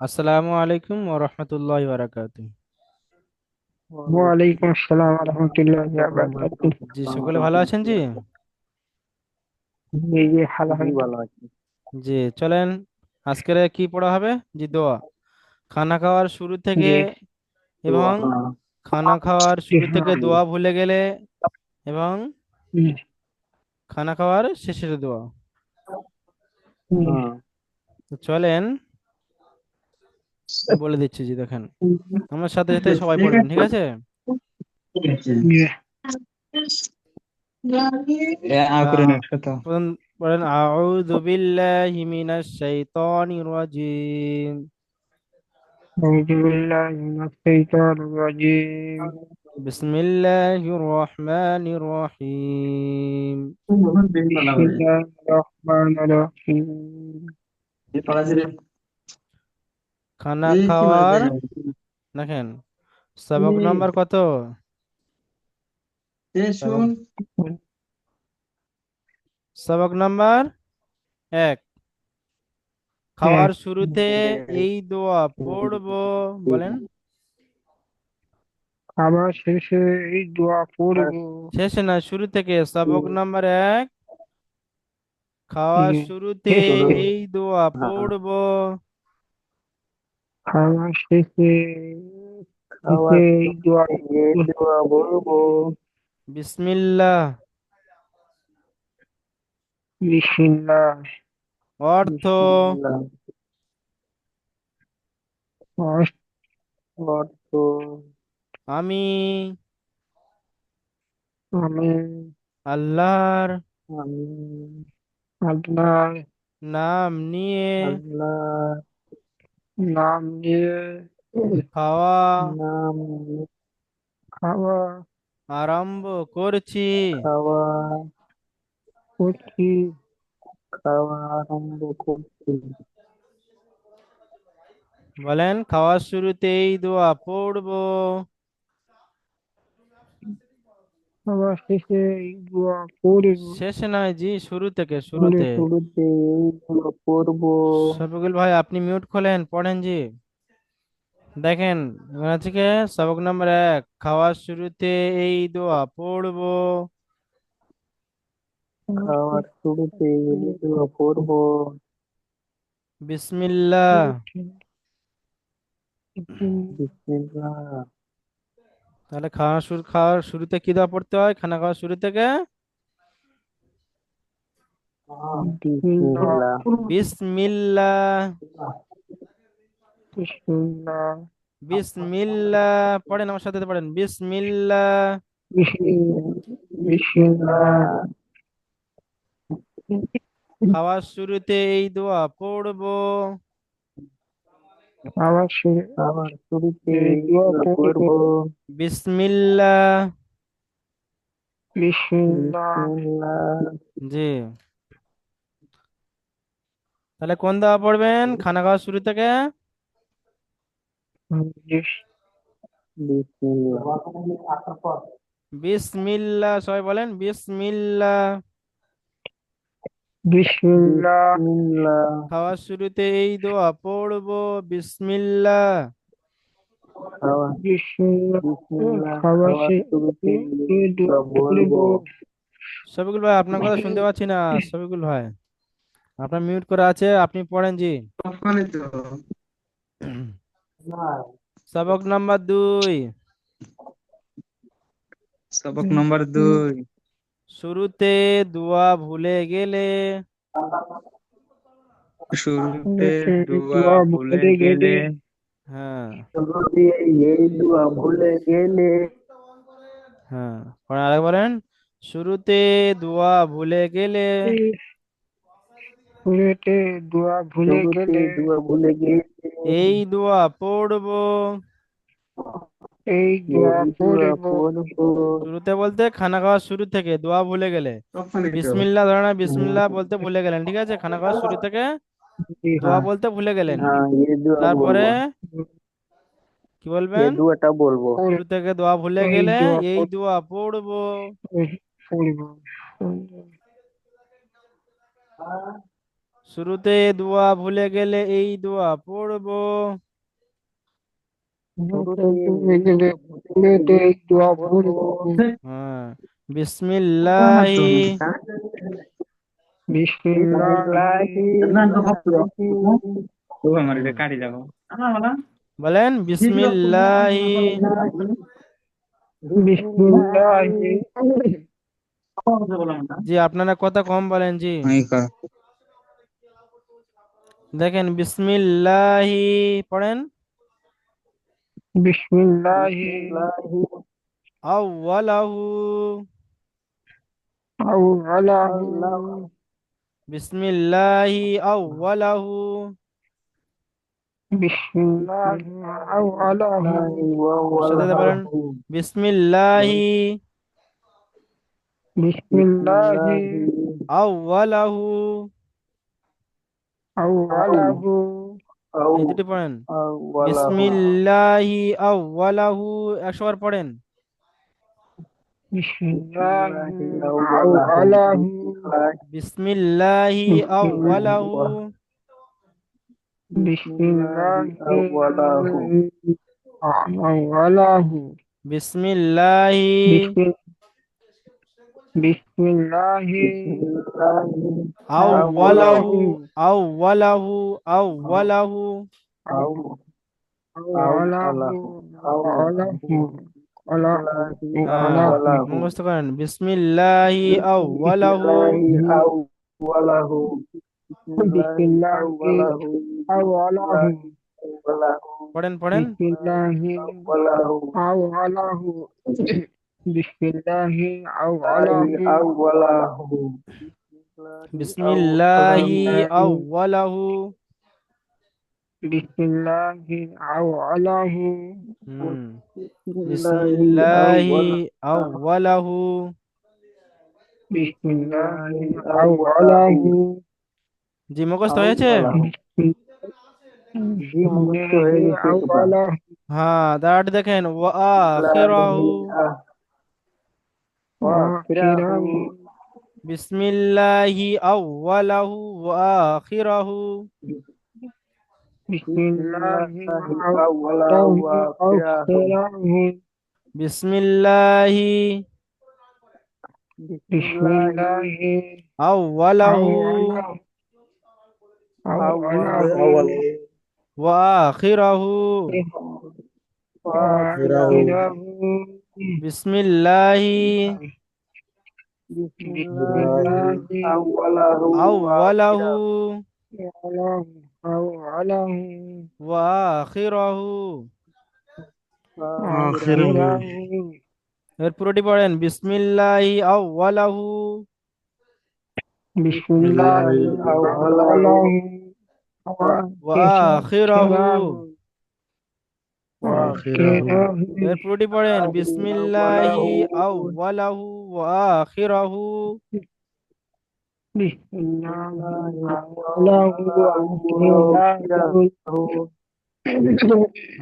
আসসালামু আলাইকুম ওয়া রাহমাতুল্লাহি ওয়া বারাকাতুহু। ওয়ালাইকুম আসসালাম রহমতুল্লাহি ওয়া বারাকাতুহু। জি, সকলে ভালো আছেন জি? জি জি, আলহামদুলিল্লাহ। জি, চলেন আজকের কি পড়া হবে? জি, দোয়া। খানা খাওয়ার শুরু থেকে জি এবং খানা খাওয়ার জি, শুরু থেকে হ্যাঁ। দোয়া ভুলে গেলে এবং জি, খানা খাওয়ার শেষের দোয়া। জি, তো চলেন বলে দিচ্ছি, জি দেখেন, আমার সাথে সাথে সবাই পড়বেন, ঠিক আছে? জি। আহ, প্রথম পড়েন, আউযু বিল্লাহি মিনাশ শাইতানির রাজিম। أعوذ بالله من الشيطان الرجيم. বিসমিল্লাহির রহমানির রহিম। بسم الله الرحمن الرحيم. খানা খাওয়ার, দেখেন, সবক নাম্বার কত? সবক সবক নাম্বার 1। খাওয়ার শুরুতে এই দোয়া পড়বো, বলেন। খাবার শেষে এই দোয়া পড়ব। শেষে না, শুরু থেকে। সবক নাম্বার 1, খাওয়ার জি, শুরুতে শেষে এই দোয়া পড়বো। খাবার শেষে এই দোয়া পড়ব। বিসমিল্লাহ। বিসমিল্লাহ। অর্থ, অর্থ আমি আমি আল্লাহর আমি আল্লাহর নাম নিয়ে আল্লাহর নাম নিয়ে খাওয়া নাম নিয়ে খাওয়া আরম্ভ করছি। খাওয়া করছি খাওয়া আরম্ভ করছি। বলেন, খাওয়ার শুরুতেই দোয়া পড়বো। খাওয়া শেষে এই দোয়া পড়ব। শেষে নয় জি, শুরু থেকে, শুরুতে। শুরুতে এই দোয়া পড়ব। শফিকুল ভাই, আপনি মিউট খোলেন, পড়েন জি। দেখেন, এখান থেকে সবক নাম্বার 1, খাওয়ার শুরুতে এই দোয়া পড়বো। খাওয়ার শুরুতে এই দোয়া পড়ব। বিসমিল্লাহ। বিসমিল্লাহ। তাহলে খাওয়ার শুরুতে কি দোয়া পড়তে হয়? খানা খাওয়ার শুরু থেকে বিসমিল্লাহ। বিসমিল্লাহ। বিসমিল্লাহ। বিসমিল্লাহ পড়েন, আমার সাথে পড়েন, বিসমিল্লাহ। বিসমিল্লাহ। খাওয়ার শুরুতে এই দোয়া পড়বো। আবার আবার শুরুতে দোয়া পড়ব। বিসমিল্লাহ। বিসমিল্লাহ। জি, তাহলে কোন দোয়া পড়বেন খানা খাওয়ার শুরু থেকে? বিসমিল্লাহ। বিসমিল্লাহ, সবাই বলেন বিসমিল্লাহ। বিসমিল্লাহ। বিসমিল্লাহ। খাওয়ার শুরুতে এই দোয়া পড়বো। বিসমিল্লাহ। বিসমিল্লাহ। খাবার শুরুতে এই দোয়া পড়ব। শফিকুল ভাই, আপনার কথা শুনতে পাচ্ছি না। শফিকুল ভাই, আপনার মিউট করা আছে, আপনি পড়েন জি। ওখানে তো সবক নাম্বার 2, সবক নম্বর 2। শুরুতে দোয়া ভুলে গেলে। শুরুতে দোয়া দোয়া ভুলে ভুলে গেলে, গেলে। হ্যাঁ, শুরুতে এই দোয়া ভুলে গেলে। হ্যাঁ, পড়েন, আরেক বলেন, শুরুতে দোয়া ভুলে গেলে শুরুতে দোয়া ভুলে শুরুতে গেলে দোয়া ভুলে গেলে এই দোয়া পড়বো। এই দোয়া এই দোয়া পড়ব। পড়বো। শুরুতে বলতে খানা খাওয়ার শুরু থেকে দোয়া ভুলে গেলে। ওখানে তো বিসমিল্লাহ ধরে না, বিসমিল্লাহ বলতে ভুলে গেলেন, ঠিক আছে? খানা খাওয়ার শুরু থেকে জি দোয়া হ্যাঁ। বলতে ভুলে গেলেন। হ্যাঁ, ये दुआ তারপরে बोलबो। কি ये বলবেন? दुआটা বলবো। শুরু থেকে দোয়া ভুলে এই গেলে দোয়া এই দোয়া পড়বো। পড়ব। শুরুতে দোয়া ভুলে গেলে এই দোয়া পড়বো। দোয়া পড়বো। হ্যাঁ, বিসমিল্লাহি। হুম, বলেন বিসমিল্লাহি। বিসমিল্লাহি। জি, আপনারা কথা কম বলেন জি। দেখেন বিসমিল্লাহি পড়েন। বিসমিল্লাহি আউওয়ালাহু। আউয়ালাহু। বিসমিল্লাহি আউওয়ালাহু। বিসমিল্লাহি আউয়ালাহু। সাথে সাথে বলেন বিসমিল্লাহি বিসমিল্লাহি আউওয়ালাহু। আউয়ালাহু। এই দুটি পড়েন। বিসমিল্লাহি আউওয়ালাহু, 100 বার পড়েন। বিসমিল্লাহি আউয়ালাহু। বিসমিল্লাহি আউওয়ালাহু। বিসমিল্লাহি আউয়ালাহু। বিসমিল্লাহি বিসমিল্লাহি আউওয়ালাহু। আউয়ালাহু। আউওয়ালাহু। আউওয়ালাহু। আউয়ালাহু। আউয়ালাহু। হ্যাঁ, আউয়ালাহু। মুখস্থ করেন বিসমিল্লাহি আউওয়ালাহু। বিসমিল্লাহি আউয়ালাহু। পড়েন পড়েন। বিসমিল্লাহি আউয়ালাহু। বিসমিল্লাহি আউয়ালাহু। বিসমিল্লাহি আউওয়ালাহু। বিসমিল্লাহি আউয়ালাহু। হুম, বিসমিল্লাহি আউওয়ালাহু। বিসমিল্লাহি আউয়ালাহু। জি, মুখস্থ হয়েছে। বিসমিল্লাহি আউয়ালাহু। হ্যাঁ, দাঁড়াতে দেখেন ওয়া আখিরাহু। আখিরাহু। বিসমিল্লাহি আউওয়ালাহু ওয়া আখিরাহু। বিসমিল্লাহি আউয়ালাহু আখিরাহু। বিসমিল্লাহি বিসমিল্লাহি আউওয়ালাহু আউয়ালাহু। আউয়ালাহু ওয়া আখিরাহু। আখিরাহু। বিসমিল্লাহি বিসমিল্লাহি আউওয়ালাহু আউয়ালাহু ওয়া আখিরাহু। আখিরাহু। এর পুরোটি পড়েন বিসমিল্লাহি আউওয়ালাহু বিসমিল্লাহি আউয়ালাহু ওয়া আখিরাহু। আখিরাহু। এর পুরোটি পড়েন বিসমিল্লাহি আউওয়ালাহু ওয়া আখিরাহু। বিসমিল্লাহি আউয়ালাহু আখিরাহু। হ্যাঁ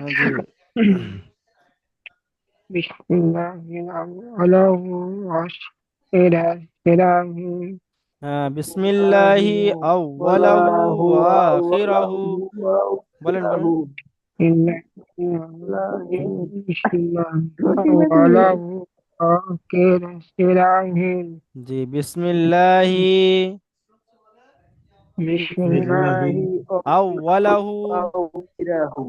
জি। বিসমিল্লাহি আউয়ালাহু আখিরাহু। হ্যাঁ, বিসমিল্লাহি আউওয়ালাহু ওয়া আখিরাহু। বলেন বলেন। বিসমিল্লাহি আউয়ালাহু আখিরাহু। জি, বিসমিল্লাহি বিসমিল্লাহি আউওয়ালাহু আউয়ালাহু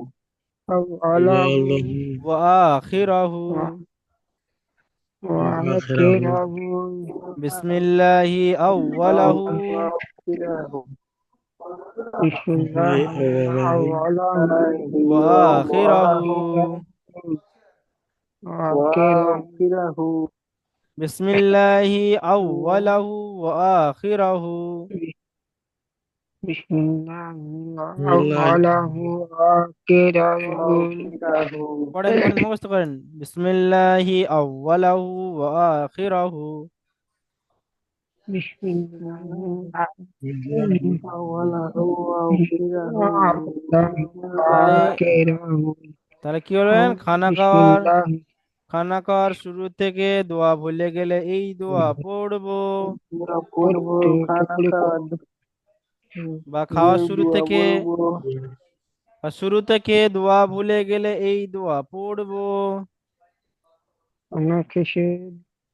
ওয়া আখিরাহু। আখিরাহু। বিসমিল্লাহি আউওয়ালাহু বিসমিল্লাহি আউয়ালাহু ওয়া আখিরাহু। আখিরাহু। বিসমিল্লাহি আউওয়ালাহু ওয়া আখিরাহু। বিসমিল্লাহি আউয়ালাহু আখিরাহু। পড়েন পড়েন, মুখস্থ করেন বিসমিল্লাহি আউওয়ালাহু ওয়া আখিরাহু। বিসমিল্লাহি তাহলে আখিরাহু। তাহলে কি বলবেন? বিসমিল্লাহি খানা খাওয়ার শুরু থেকে দোয়া ভুলে গেলে এই দোয়া পড়বো। পড়তে পড়ে বা খাওয়ার এই শুরু দোয়া থেকে, বলবো। বা শুরু থেকে দোয়া ভুলে গেলে এই দোয়া পড়বো। আমরা শেষে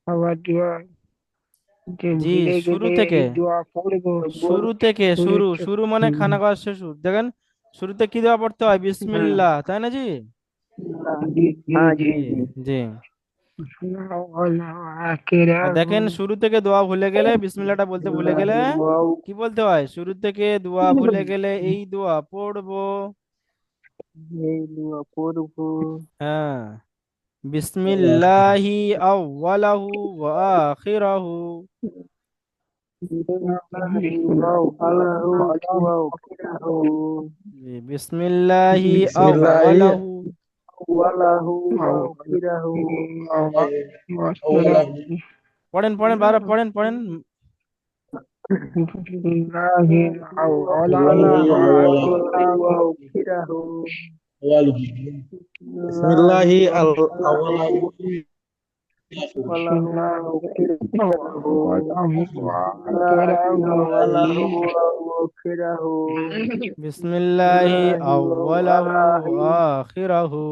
খাবার দোয়া যে জি, ভুলে শুরু গেলে থেকে, এই দোয়া পড়বো। শুরু থেকে, শুরু শুরু থেকে। শুরু মানে খানা খাওয়ার শেষ। দেখেন শুরুতে কি দোয়া পড়তে হয়? হ্যাঁ বিসমিল্লাহ, তাই না জি? জি জি জি জি। জি। জি। আর আখিরাহু দেখেন শুরু থেকে দোয়া ভুলে গেলে, বিসমিল্লাহটা বলতে ভুলে গেলে কি বলতে হয়? শুরু থেকে দোয়া ভুলে গেলে এই দোয়া পড়বো। এই দোয়া পড়বো। হ্যাঁ, বিসমিল্লাহি আউওয়ালাহু ওয়া আখিরাহু। বিসমিল্লাহ আল্লাহু ওয়া আখিরাহু। জি, বিসমিল্লাহি বিসমিল্লাহি আউওয়ালাহু। ওয়ালাহু ওয়া আখিরাহু। আউয়ালাহু পড়েন পড়েন, বারবার পড়েন পড়েন। বিসমিল্লাহিল আউয়ালাহু বিসমিল্লাহি ওয়া আউয়ালাহু আখিরাহু। আওয়ালুহু বিসমিল্লাহি আল আওয়ালাহু ওয়ালাহু ওয়া আখিরাহু। বিসমিল্লাহি আউওয়ালাহু ওয়া আখিরাহু।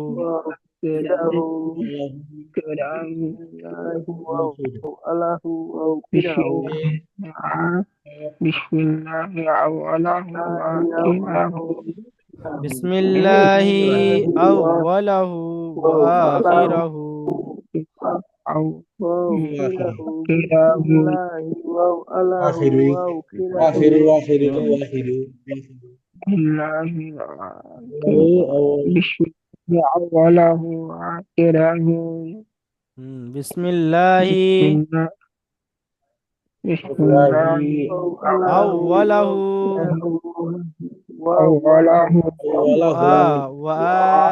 বিসমিল্লাহি আউয়ালাহু ওয়া আখিরাহু। বিসমিল্লাহি আউওয়ালাহু ওয়া আখিরাহু। আখিরি আখিরি আখিরি আখিরি أوله وآخره. বিসমিল্লাহি بسم الله بسم الله বিসমিল্লাহি আউওয়ালাহু أوله আওয়ালাহু ওয়া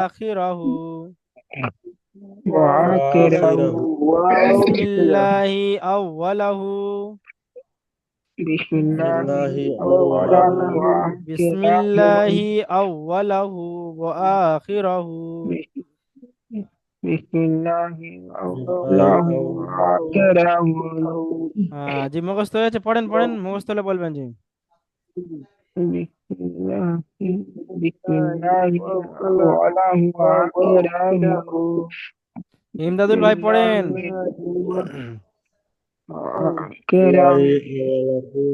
আখিরাহু। ওয়া وآخره. আখিরাহু বিসমিল্লাহি আউওয়ালাহু بسم الله বিসমিল্লাহি أوله আওয়ালাহু وآخره. বিসমিল্লাহি আউওয়ালাহু ওয়া আখিরাহু। بسم الله বিসমিল্লাহি أوله وآخره. জি, মুখস্থ হয়েছে? পড়েন পড়েন, মুখস্থ হলে বলবেন জি। بسم الله بسم الله أوله وآخره. ইমদাদুল ভাই পড়েন। كرم. আওয়ালাহু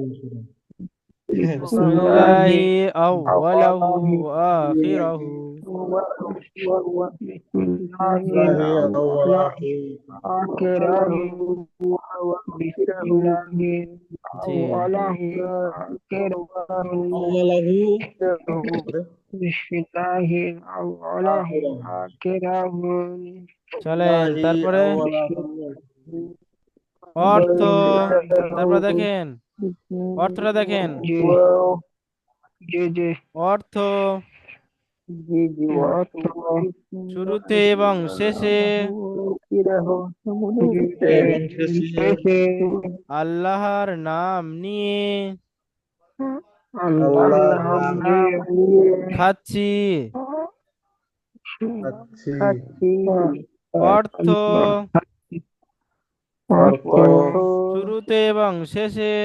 بسم الله বিসমিল্লাহি আউওয়ালাহু أوله ওয়া আখিরাহু। بسم الله বিসমিল্লাহি أوله আওয়ালাহু آخره. بسم الله জি। أوله آخره. আওয়ালাহু بسم الله أوله آخره. চলেন বিসমিল্লাহি তারপরে আওয়ালাহু অর্থ। بسم الله তারপরে দেখেন অর্থটা দেখেন। जी जी जी অর্থ जी जी बहुत শুরুতে এবং শেষে এবং শেষে कैसे আল্লাহর নাম নিয়ে अल्लाह আল্লাহর नाम নাম लिए খাচ্ছি। খাচ্ছি। অর্থ অর্থ শুরুতে এবং শেষে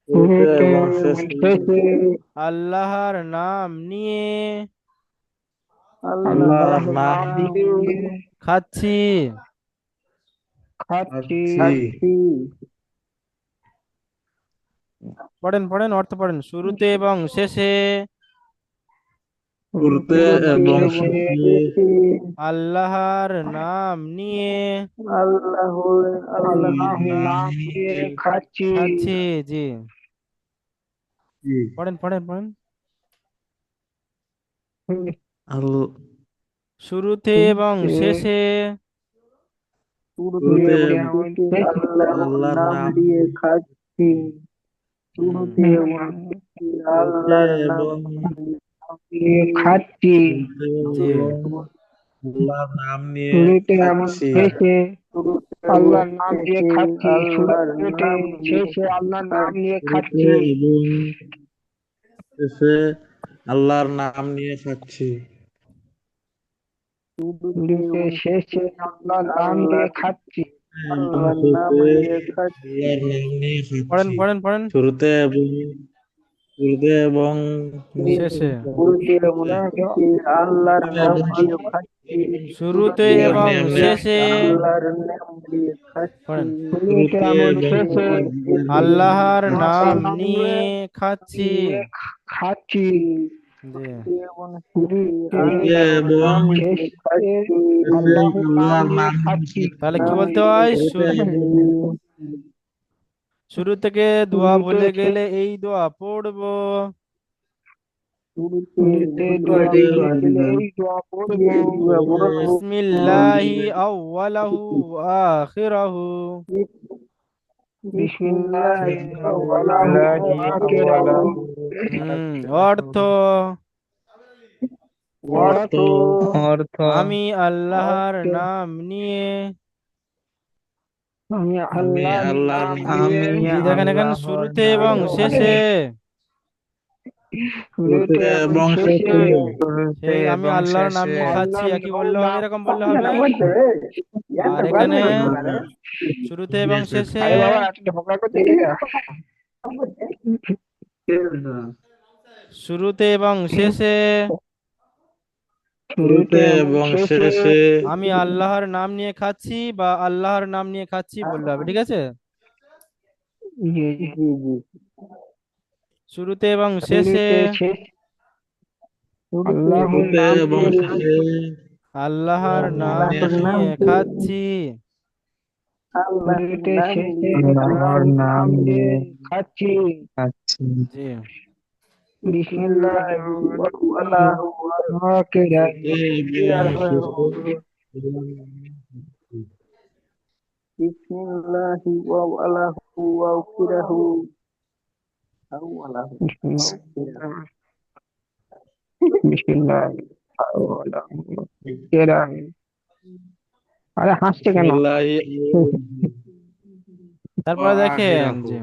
শুরুতে এবং শেষে कैसे আল্লাহর নাম নিয়ে अल्लाह আল্লাহর নাম नाम लिए খাচ্ছি। खाची খাচ্ছি। পড়েন পড়েন, অর্থ পড়েন। শুরুতে এবং শেষে শুরুতে এবং শেষে আল্লাহর নাম নিয়ে अल्लाह নাম नाम लिए নিয়ে खाची খাচ্ছি। জি, খাচ্ছি। পড়েন পড়েন পড়েন। আল- শুরুতে এবং শেষে শুরুতে এবং আল্লাহর নাম হুম, শুরুতে এবং खाची শুরুতে জি, এবং আল্লাহর নাম নিয়ে শুরুতে এমন খাচ্ছি। শেষে আল্লাহর নাম দিয়ে খাচ্ছি শুরুতে শেষে আল্লাহর নাম নিয়ে শুরুতে খাচ্ছি এবং শেষে আল্লাহর নাম নিয়ে খাচ্ছি। শুরুতে শেষে আল্লাহর নাম দিয়ে খাচ্ছি শুরুতে আল্লাহর নাম নিয়ে পড়েন খাচ্ছি। পড়েন পড়েন। শুরুতে এবং শুরুতে এবং শেষে। শুরুতে এবং শেষে আল্লাহর নাম দিয়ে খাচ্ছি। শুরুতে এবং এমনি শেষে আল্লাহর নাম দিয়ে খাচ্ছি। পড়েন। শুরুতে এবং শেষে আল্লাহর নাম আল্লাহর নাম নিয়ে খাচ্ছি। দিয়ে খাচ্ছি। জি। এবং শুরুতে এবং শেষে শেষে আল্লাহর নাম আল্লাহর নিয়ে নাম খাচ্ছি। তাহলে কি বলতে হয়? শুরু থেকে দোয়া শুরুতে ভুলে গেলে এই দোয়া পড়বো। শুরুতে দোয়া ভুলে গেলে এই দোয়া পড়বো। বিসমিল্লাহি আউওয়ালাহু ওয়া আখিরাহু। বিসমিল্লাহি আউওয়ালাহু ওয়া আখিরাহু। অর্থ অর্থ আমি আল্লাহর নাম নিয়ে। আমি আমি আল্লাহর আল্লাহর নাম নাম নিয়ে দেখেন এখানে শুরুতে এবং শেষে শুরুতে এবং এবং শেষে সেই আমি আল্লাহর নাম নিয়ে খাচ্ছি আল্লাহর একই বললে হবে, নাম এরকম বললে হবে। আর এখানে শুরুতে এবং শেষে আরে বাবা এত ঝগড়া করতে গিয়ে শুরুতে এবং শেষে শুরুতে এবং এবং শেষে শেষে আমি আল্লাহর নাম নিয়ে খাচ্ছি বা আল্লাহর নাম নিয়ে খাচ্ছি বললে হবে, ঠিক আছে? জি জি শুরুতে এবং শেষে শুরুতে শেষ আল্লাহর নাম এবং নিয়ে শেষে আল্লাহর নাম নিয়ে খাচ্ছি। শুরুতে শেষে আল্লাহর নাম নিয়ে খাচ্ছি। জি। বিসমিল্লাহির এবং শেষে বিসমিল্লাহি ওয়া আলাহু ওয়া উকিরাহু বিসমিল্লাহি ওয়া আলাহু ওয়া উকিরাহু। আরে হাসছে কেন? বিসমিল্লাহি তারপরে দেখেন আখিরাহু। যে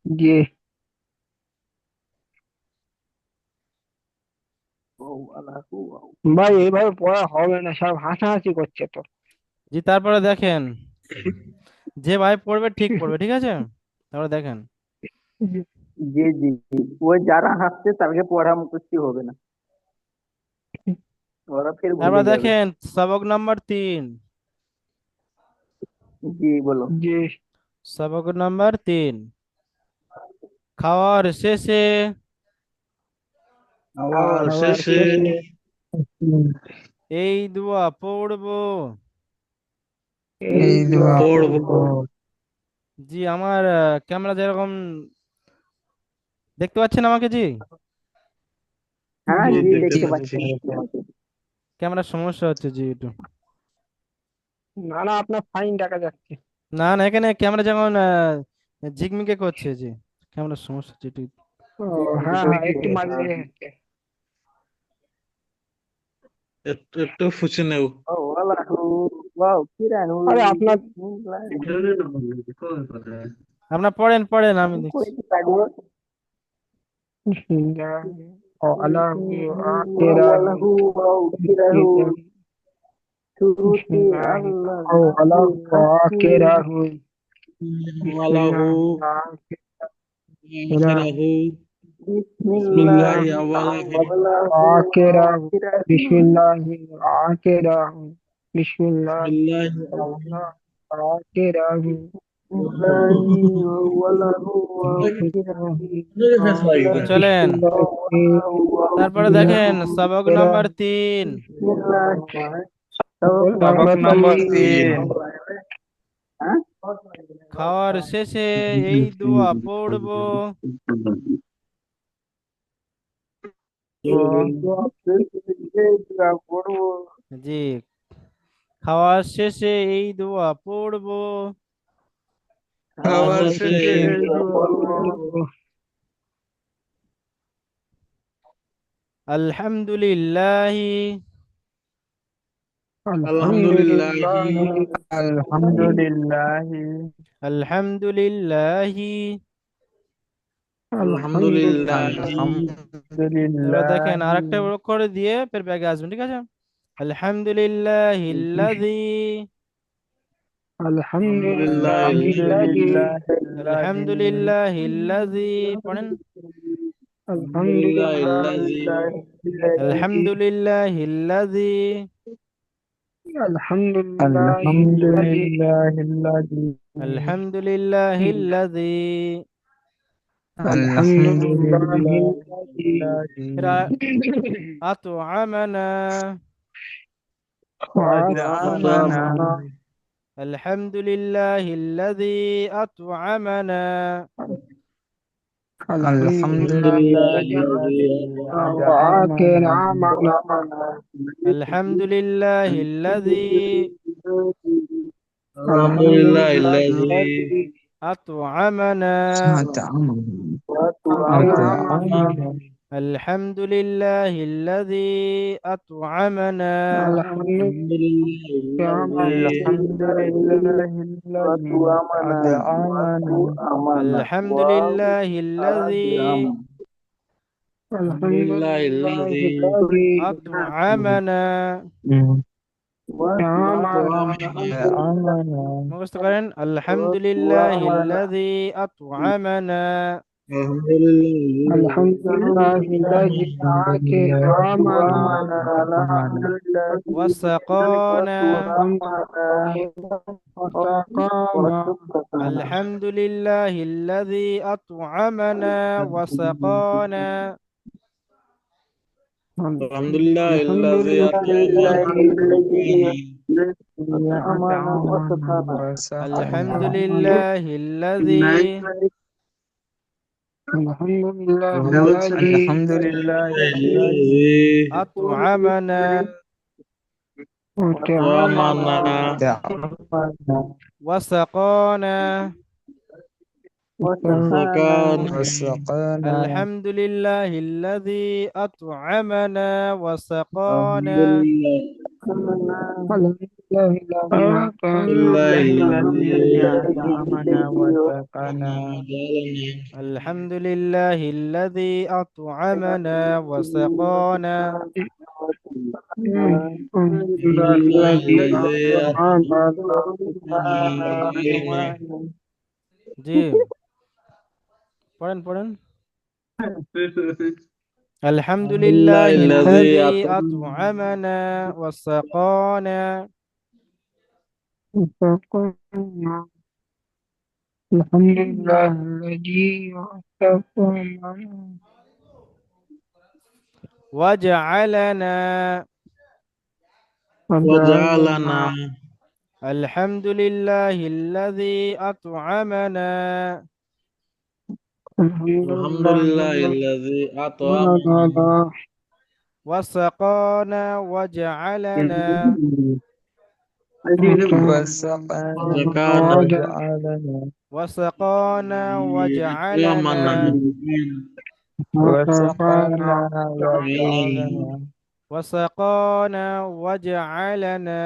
জি ভাই এইভাবে পড়া হবে না, সব হাসাহাসি করছে তো। জি তারপরে দেখেন যে ভাই পড়বে ঠিক পড়বে, ঠিক আছে? তারপরে দেখেন জি জি জি ওই যারা হাসছে তাদেরকে পড়া মুখস্থ হবে না, ওরা ফের ভুলে তারপরে যাবে। দেখেন সবক নাম্বার 3। জি বলো। জি সবক নাম্বার 3, খাওয়ার শেষে আবার শেষে এই দোয়া পড়বো। এই দোয়া পড়ব। জি আমার ক্যামেরা যেরকম দেখতে পাচ্ছেন আমাকে? জি হ্যাঁ জি জি দেখতে দেখতে পাচ্ছি। পাচ্ছি। ক্যামেরার সমস্যা হচ্ছে জি একটু। না না আপনার ফাইন দেখা যাচ্ছে। না না, এখানে ক্যামেরা যেমন ঝিকমিকে করছে, জি ক্যামেরার সমস্যা হচ্ছে একটু। ও হ্যাঁ হ্যাঁ একটু মাঝে মাঝে হচ্ছে। একটু একটু ফুচে নেও। আরে আপনার আপনার পড়েন পড়েন, আমি দেখছি। ও আল্লাহু আখিরাহু ও আল্লাহু আখিরাহু ওয়ালাহু আখিরাহু। বিসমিল্লাহি আওয়ালাহু আখিরাহু বিসমিল্লাহি আখিরাহু বিসমিল্লাহি বিসমিল্লাহি আখিরাহু জি চলেন। তারপরে দেখেন সবক নাম্বার 3, সবক নম্বর 3 খাওয়ার শেষে এই দোয়া পড়বো। জি খাওয়ার শেষে এই দোয়া পড়বো। খাওয়ার শেষে আলহামদুলিল্লাহি আলহামদুলিল্লাহি আলহামদুলিল্লাহি আলহামদুলিল্লাহি। আলহামদুলিল্লাহি। এবার দেখেন আলহামদুলিল্লাহি আরেকটা অক্ষর দিয়ে ফের ব্যাগে আসবেন, ঠিক আছে? আলহামদুলিল্লাহিল্লাযী আলহামদুলিল্লাহি আলহামদুলিল্লাহি الحمد لله الذي পড়েন الحمد لله لله الذي الحمد الذي لله الذي الحمد لله الحمد الذي لله الذي الحمد لله الذي الحمد الحمد لله لله الذي الذي أطعمنا أطعمنا وأطعمنا الحمد لله الذي أطعمنا الحمد الحمد الحمد لله لله لله الذي الذي الذي وآكل أطعمنا عمنا الحمد لله الذي الحمد الحمد لله لله الذي الذي أطعمنا أطعمنا أطعمنا أطعمنا الحمد لله الذي أطعمنا الحمد الحمد لله الذي الحمد لله الذي أطعمنا الحمد لله الذي الحمد الحمد لله لله الذي الذي أطعمنا أطعمنا أطعمنا مغست করেন الحمد لله الذي أطعمنا الحمد لله الحمد لله الذي الحمد آكل لله عمنا الذي أطعمنا وسقانا وسقانا الحمد لله الذي أطعمنا وسقانا الحمد لله الحمد الذي لله أطعمنا الذي أطعمنا الحمد وسقانا لله الذي الحمد لله الذي الحمد لله الذي الذي أطعمنا أطعمنا أطعمنا وسقانا وسقانا وسقانا الحمد لله الذي أطعمنا الحمد وسقانا لله لله الذي الذي أطعمنا وسقانا وجعلنا الحمد لله الذي أطعمنا وسقانا لله الذي জি পড়েন পড়েন الحمد لله الذي الذي أطعمنا وسقانا الحمد لله الذي وفقنا وجعلنا وجعلنا الحمد لله الذي أطعمنا الحمد لله الذي أطعمنا وسقانا وجعلنا وسقانا وجعلنا وجعلنا وسقانا وجعلنا أكرمنا وسقانا وجعلنا وسقانا وجعلنا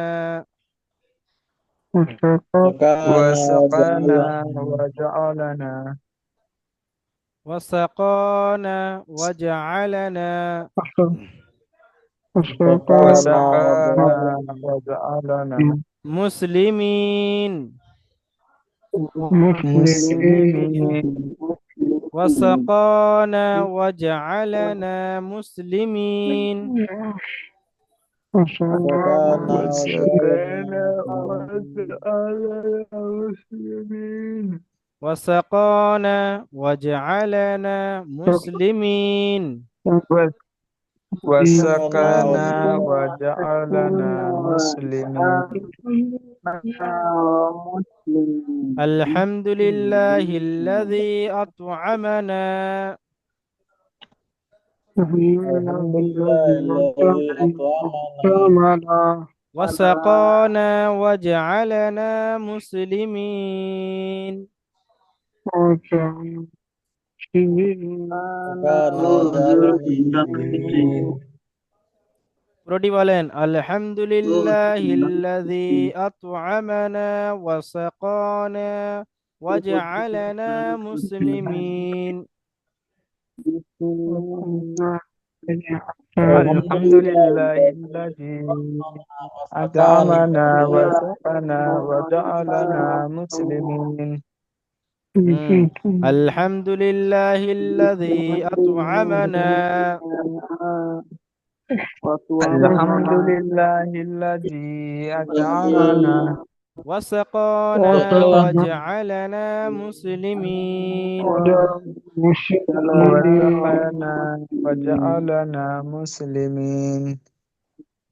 وسقانا وجعلنا وسقانا وجعلنا وسقانا وجعلنا مسلمين مسلمين وسقانا وجعلنا مسلمين وسقانا وجعلنا مسلمين وسقانا وجعلنا مسلمين وسقانا وجعلنا مسلمين الحمد لله الذي أطعمنا الحمد لله الذي أطعمنا وسقانا وجعلنا مسلمين وكان وجعلنا مسلمين পুরোটি বলেন আলহামদুলিল্লাহিল্লাযী আত'আমানা ওয়া সাকানা ওয়া জা'আলানা মুসলিমিন। الحمد لله الذي أطعمنا وسقنا وجعلنا مسلمين আলহামদুলিল্লাহিল্লাযী আত'আমানা الحمد لله الذي أطعمنا ওয়া সাকানা ওয়া জা'আলানা মুসলিমিন। وسقانا وجعلنا مسلمين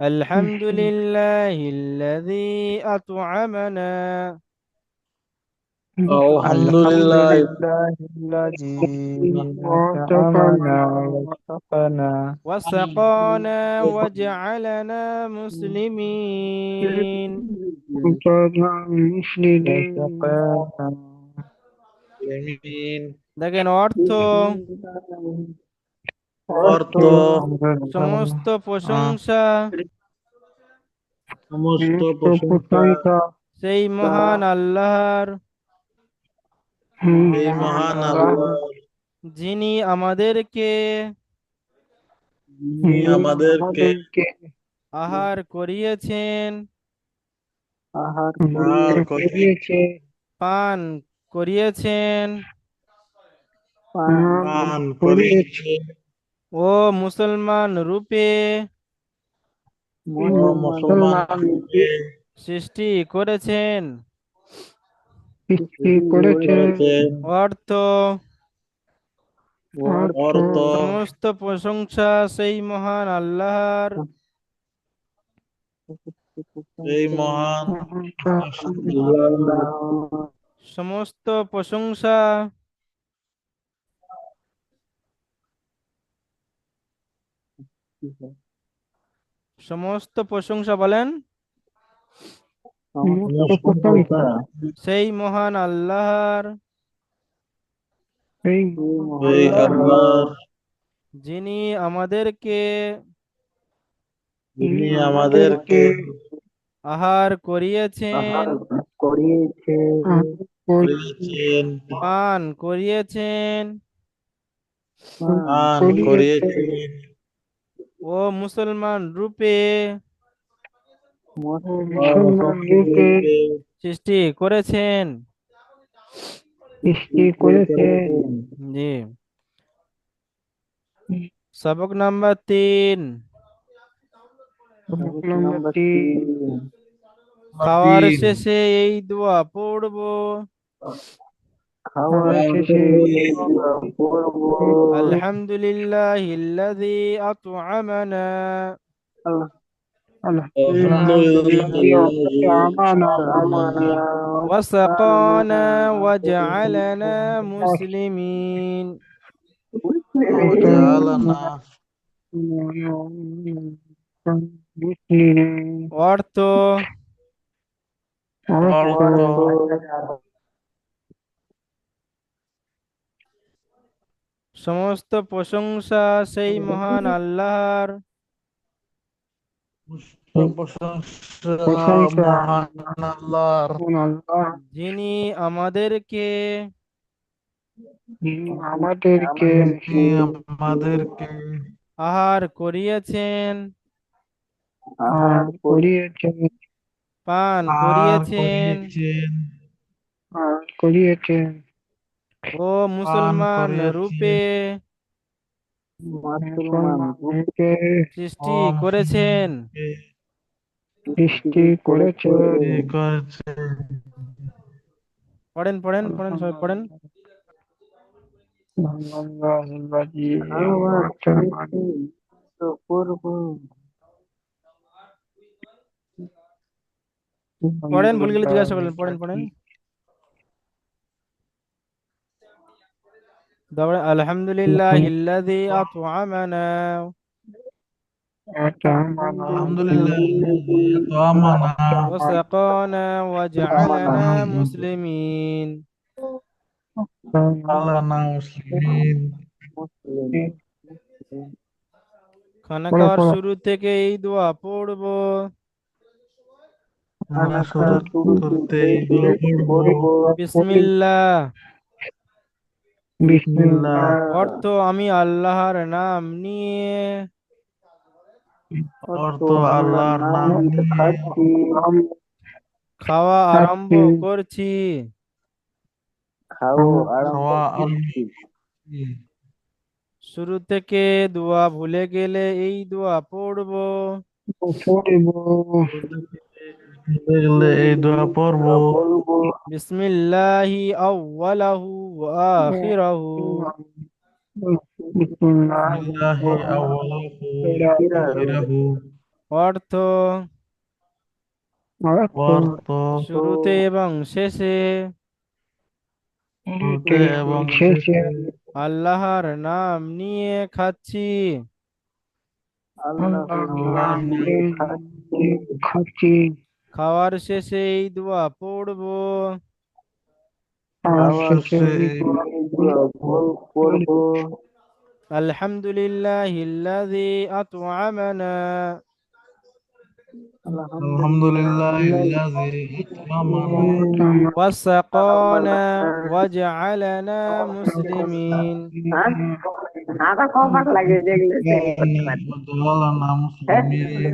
আলহামদুলিল্লাহিল্লাযী আত'আমানা الحمد الحمد لله لله الذي أطعمنا وسقانا ওয়া সাকানা ওয়া জা'আলানা মুসলিমিন। وسقانا آمين দেখেন অর্থ, অর্থ সমস্ত আহ, প্রশংসা সমস্ত প্রশংসা সেই মহান আল্লাহর, এই মহান আল্লাহ যিনি আমাদেরকে যিনি আমাদেরকে আহার করিয়েছেন, আহার করিয়েছে পান করিয়েছেন পান করিয়েছে ও মুসলমান রূপে ও মুসলমান রূপে সৃষ্টি করেছেন। করেছে অর্থ, অর্থ সমস্ত প্রশংসা সেই মহান আল্লাহর, এই মহান সমস্ত প্রশংসা সমস্ত প্রশংসা বলেন সেই মহান আল্লাহর, এই আল্লাহর যিনি আমাদেরকে যিনি আমাদেরকে আহার করিয়েছেন, করিয়েছেন পান করিয়েছেন পান করিয়েছেন ও মুসলমান রূপে সৃষ্টি করেছেন। জি। সবক নাম্বার 3, খাওয়ার শেষে এই দোয়া পড়বো। আলহামদুলিল্লাহিল্লাযী আত'আমানা ওয়া সাকানা ওয়া জা'আলানা মুসলিমিন। وجعلنا অর্থ, সমস্ত প্রশংসা সেই মহান আল্লাহর, প্রশংসা মহান আল্লাহর যিনি আমাদেরকে আমাদেরকে আহার করিয়েছেন, পান আর করিয়েছেন করিয়েছেন ও মুসলমান রূপে সৃষ্টি করেছেন। পড়েন পড়েন পড়েন সবাই পড়েন। পড়েন, ভুল গেলে জিজ্ঞাসা করলেন, পড়েন পড়েন। তারপরে আলহামদুলিল্লাহিল্লাযী আত'আমানা আলহামদুলিল্লাহ ওয়া সাকানা ওয়া জা'আলানা মুসলিমিন। খানা খাওয়ার শুরু থেকে এই দোয়া পড়বো। বিসমিল্লাহ। অর্থ, আমি আল্লাহর নাম নিয়ে আল্লাহর নাম নিয়ে খাওয়া আরম্ভ করছি। খাওয়া আরম্ভ করছি। শুরু থেকে দোয়া ভুলে গেলে এই দোয়া পড়বো। পড়ব। দেখলে এই দোয়া পড়বো। বিসমিল্লাহি আউওয়ালাহু ওয়া আখিরাহু। বিসমিল্লাহ বিসমিল্লাহি আউওয়ালাহু ওয়া আখিরাহু। অর্থ অর্থ অর্থ শুরুতে এবং শেষে শুরুতে এবং শেষে শেষে আল্লাহর নাম নিয়ে খাচ্ছি। আল্লাহর আল্লাহর নাম নাম নিয়ে খাচ্ছি। খাওয়ার শেষে এই দোয়া পড়বো। আর খাওয়ার শেষে পড়বো। আলহামদুলিল্লাহিল্লাযী আত'আমানা আলহামদুলিল্লাহিল্লাযী আত'আমানা ওয়া সাকানা ওয়া জা'আলানা মুসলিমিন। ওয়া জাআলানা মুসলিমিন।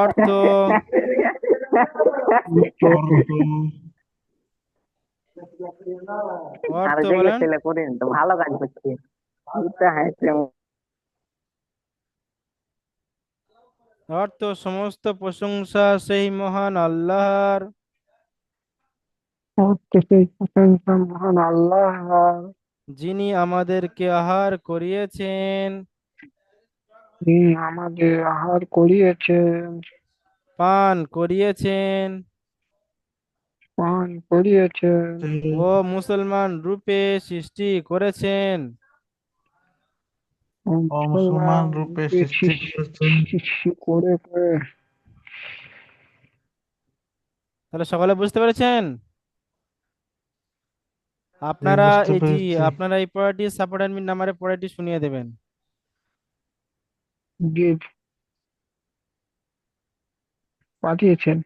অর্থ অর্থ অর্থ বলেন। অর্থ সমস্ত প্রশংসা সেই মহান আল্লাহর, সেই প্রশংসা মহান আল্লাহর, যিনি আমাদেরকে আহার করিয়েছেন, যিনি আমাদের আহার করিয়েছেন, পান করিয়েছেন পান করিয়েছেন, ও মুসলমান রূপে সৃষ্টি করেছেন। ও মুসলমান মুসলমান রূপে রূপে সৃষ্টি করেছেন। সৃষ্টি করে করে। তাহলে সকলে বুঝতে পেরেছেন? আপনারা বুঝতে এই জি পেরেছি। আপনারা এই পড়াটি সাপোর্ট অ্যাডমিন নাম্বারে পড়াটি শুনিয়ে দেবেন। যে পাঠিয়েছেন